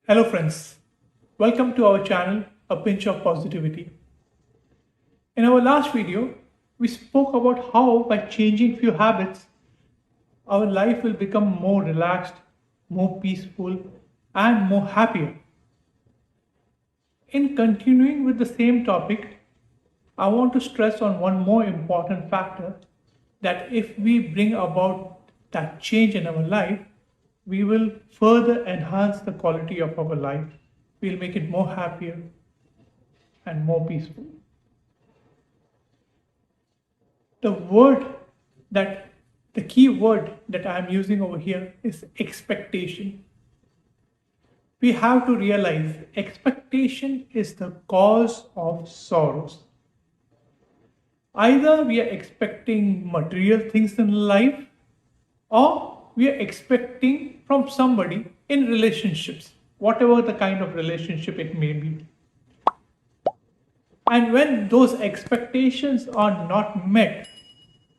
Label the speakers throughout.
Speaker 1: Hello friends, welcome to our channel A Pinch of Positivity. In our last video, we spoke about how by changing few habits, our life will become more relaxed, more peaceful and more happier. In continuing with the same topic, I want to stress on one more important factor that if we bring about that change in our life, we will further enhance the quality of our life. We'll make it more happier and more peaceful. The word that the key word that I am using over here is expectation. We have to realize expectation is the cause of sorrows. Either we are expecting material things in life or we are expecting from somebody in relationships, whatever the kind of relationship it may be. And when those expectations are not met,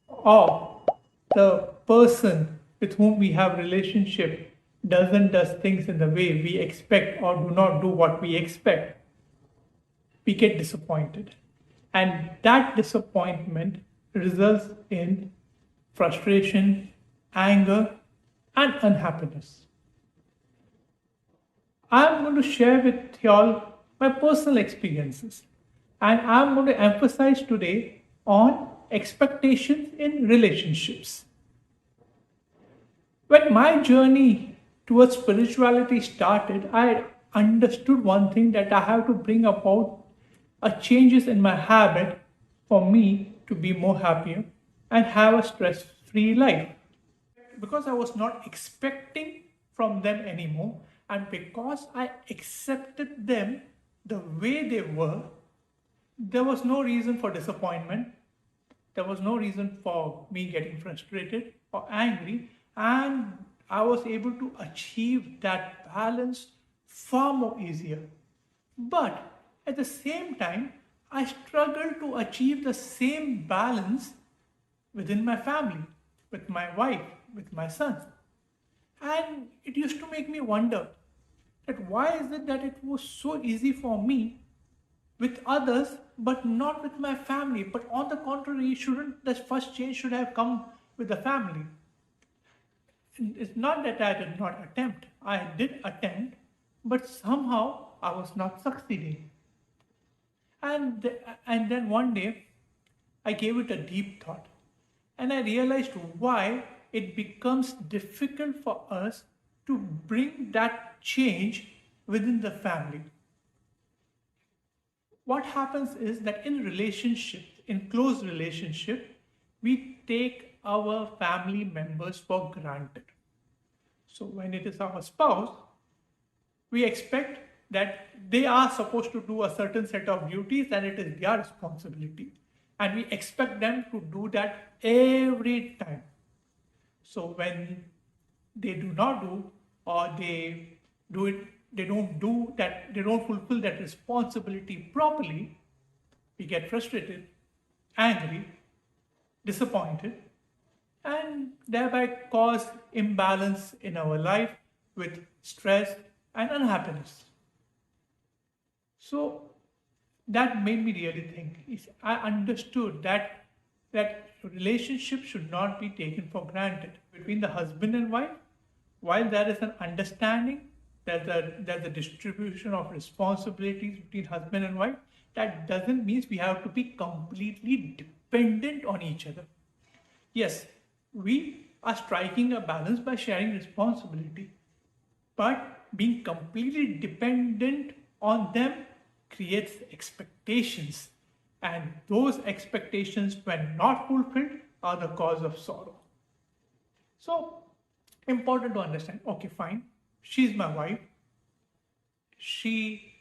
Speaker 1: or the person with whom we have relationship does things in the way we expect or do not do what we expect, we get disappointed. And that disappointment results in frustration, anger, and unhappiness. I'm going to share with y'all my personal experiences. And I'm going to emphasize today on expectations in relationships. When my journey towards spirituality started, I understood one thing that I have to bring about a changes in my habit for me to be more happier and have a stress-free life. Because I was not expecting from them anymore, and because I accepted them the way they were, there was no reason for disappointment. There was no reason for me getting frustrated or angry, and I was able to achieve that balance far more easier. But at the same time, I struggled to achieve the same balance within my family, with my wife, with my son. And it used to make me wonder that why is it that it was so easy for me with others but not with my family? But on the contrary, shouldn't the first change should have come with the family? It's not that I did not attempt. I did attempt, but somehow I was not succeeding. And then one day I gave it a deep thought, and I realized why it becomes difficult for us to bring that change within the family. What happens is that in relationships, in close relationship, we take our family members for granted. So when it is our spouse, we expect that they are supposed to do a certain set of duties and it is their responsibility. And we expect them to do that every time. So when they do not do, or they do it, they don't do that, they don't fulfill that responsibility properly, we get frustrated, angry, disappointed, and thereby cause imbalance in our life with stress and unhappiness. So that made me really think. I understood that relationship should not be taken for granted between the husband and wife. While there is an understanding, there's a distribution of responsibilities between husband and wife. That doesn't mean we have to be completely dependent on each other. Yes, we are striking a balance by sharing responsibility, but being completely dependent on them creates expectations, and those expectations, when not fulfilled, are the cause of sorrow. So, important to understand, okay, fine, she's my wife, she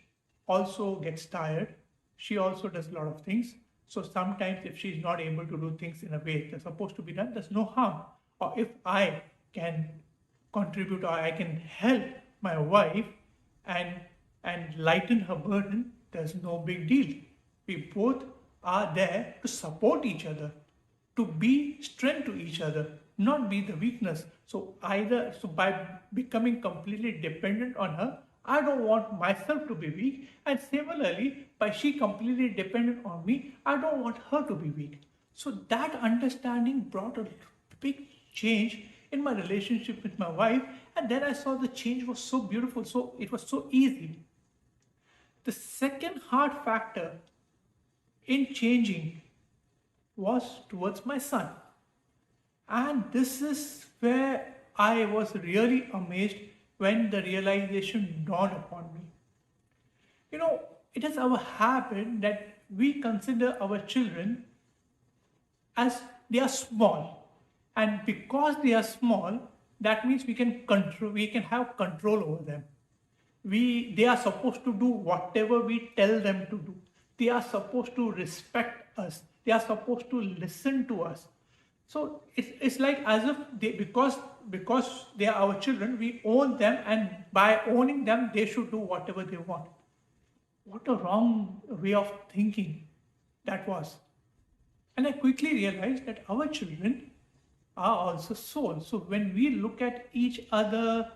Speaker 1: also gets tired, she also does a lot of things. So sometimes if she's not able to do things in a way that's supposed to be done, there's no harm. Or if I can contribute or I can help my wife and lighten her burden, there's no big deal. We both are there to support each other, to be strength to each other, not be the weakness. So by becoming completely dependent on her, I don't want myself to be weak. And similarly, by she completely dependent on me, I don't want her to be weak. So that understanding brought a big change in my relationship with my wife. And then I saw the change was so beautiful. So it was so easy. The second hard factor in changing was towards my son. And this is where I was really amazed when the realization dawned upon me. You know, it is our habit that we consider our children as they are small. And because they are small, that means we can have control over them. They are supposed to do whatever we tell them to do. They are supposed to respect us. They are supposed to listen to us. So it's like as if because they are our children, we own them, and by owning them, they should do whatever they want. What a wrong way of thinking that was. And I quickly realized that our children are also souls. So when we look at each other,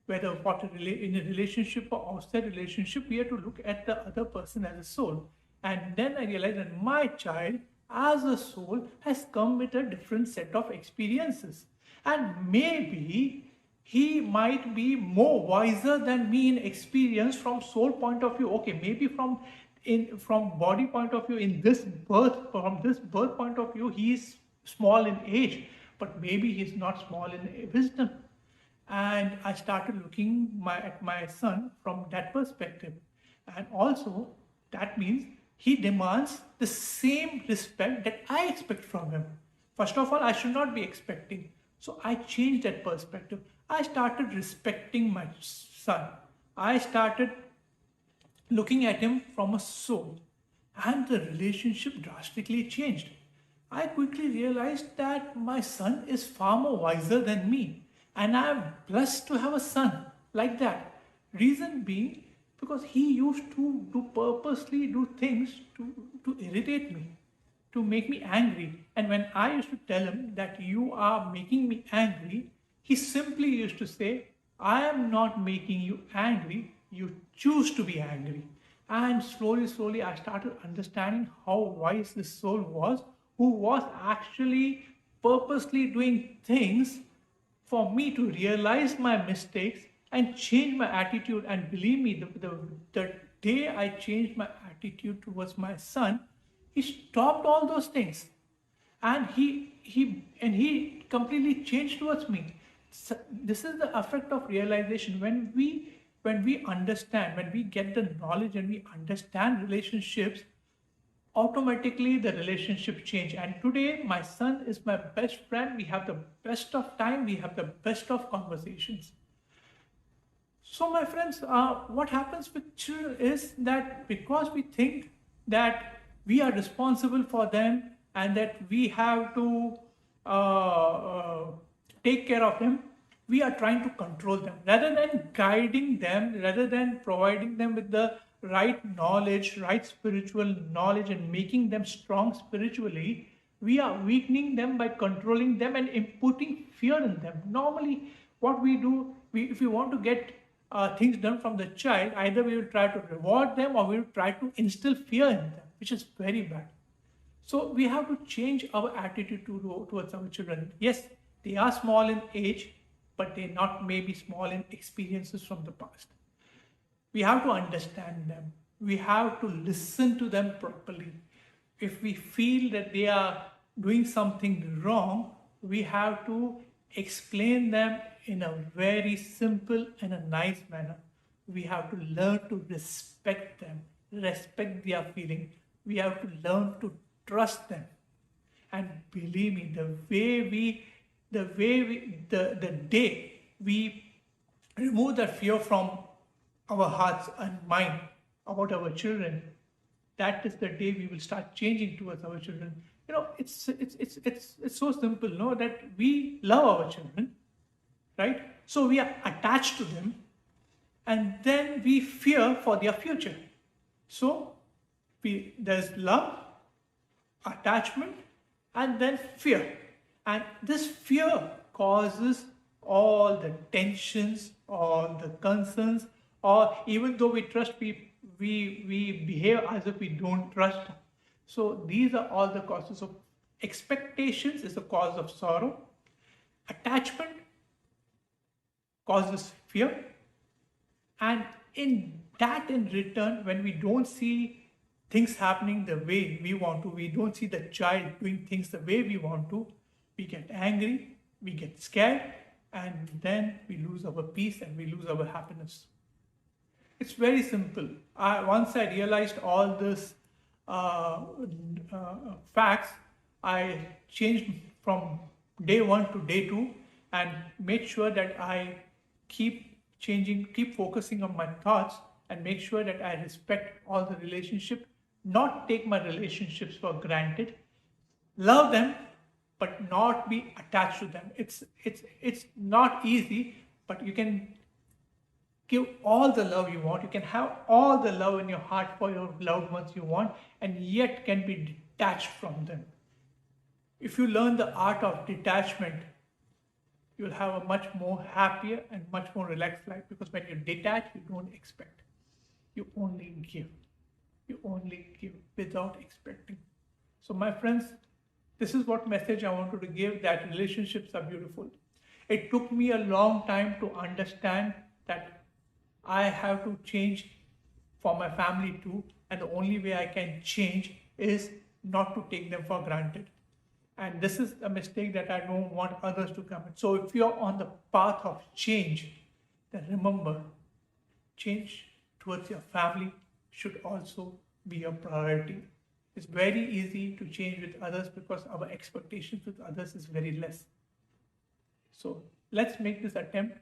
Speaker 1: whether in a relationship or outside relationship, we have to look at the other person as a soul. And then I realized that my child, as a soul, has come with a different set of experiences. And maybe he might be more wiser than me in experience from soul point of view. Okay, maybe from body point of view, from this birth point of view, he is small in age, but maybe he's not small in wisdom. And I started looking at my son from that perspective. And also, that means he demands the same respect that I expect from him. First of all, I should not be expecting. So I changed that perspective. I started respecting my son. I started looking at him from a soul. And the relationship drastically changed. I quickly realized that my son is far more wiser than me. And I am blessed to have a son like that. Reason being, because he used to purposely do things to irritate me, to make me angry. And when I used to tell him that you are making me angry, he simply used to say, I am not making you angry, you choose to be angry. And slowly, I started understanding how wise this soul was, who was actually purposely doing things for me to realize my mistakes and change my attitude. And believe me, the day I changed my attitude towards my son, he stopped all those things, and he completely changed towards me. So this is the effect of realization. When we understand, when we get the knowledge and we understand relationships, automatically the relationship change. And today my son is my best friend. We have the best of time, we have the best of conversations. So my friends, what happens with children is that because we think that we are responsible for them and that we have to take care of them, we are trying to control them rather than guiding them, rather than providing them with the right knowledge, right spiritual knowledge, and making them strong spiritually. We are weakening them by controlling them and putting fear in them. Normally, what we do, if we want to get things done from the child, either we will try to reward them or we will try to instill fear in them, which is very bad. So we have to change our attitude towards our children. Yes, they are small in age, but they not maybe small in experiences from the past. We have to understand them. We have to listen to them properly. If we feel that they are doing something wrong, we have to explain them in a very simple and a nice manner. We have to learn to respect them, respect their feeling. We have to learn to trust them. And believe me, the day we remove that fear from our hearts and mind about our children, that is the day we will start changing towards our children. It's so simple, no, that we love our children, right? So we are attached to them, and then we fear for their future. So there's love, attachment, and then fear. And this fear causes all the tensions, all the concerns, or even though we trust, we behave as if we don't trust. So these are all the causes of expectations is the cause of sorrow. Attachment causes fear, and in that in return, when we don't see things happening the way we want to, we don't see the child doing things the way we want to, we get angry, we get scared, and then we lose our peace and we lose our happiness. It's very simple. Once I realized all this facts, I changed from day one to day two and made sure that I keep changing, keep focusing on my thoughts, and make sure that I respect all the relationship, not take my relationships for granted, love them, but not be attached to them. It's not easy, but you can give all the love you want. You can have all the love in your heart for your loved ones you want, and yet can be detached from them. If you learn the art of detachment, you'll have a much more happier and much more relaxed life, because when you detach, you don't expect. You only give. You only give without expecting. So my friends, this is what message I wanted to give, that relationships are beautiful. It took me a long time to understand that I have to change for my family too, and the only way I can change is not to take them for granted. And this is a mistake that I don't want others to commit. So if you're on the path of change, then remember, change towards your family should also be a priority. It's very easy to change with others because our expectations with others is very less. So let's make this attempt,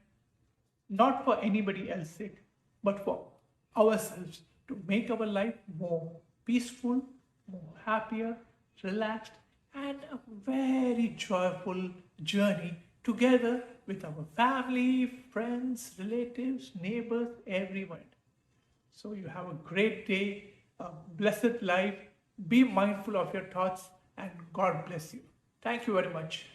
Speaker 1: not for anybody else's sake, but for ourselves, to make our life more peaceful, more happier, relaxed, and a very joyful journey together with our family, friends, relatives, neighbors, everyone. So you have a great day, a blessed life. Be mindful of your thoughts, and God bless you. Thank you very much.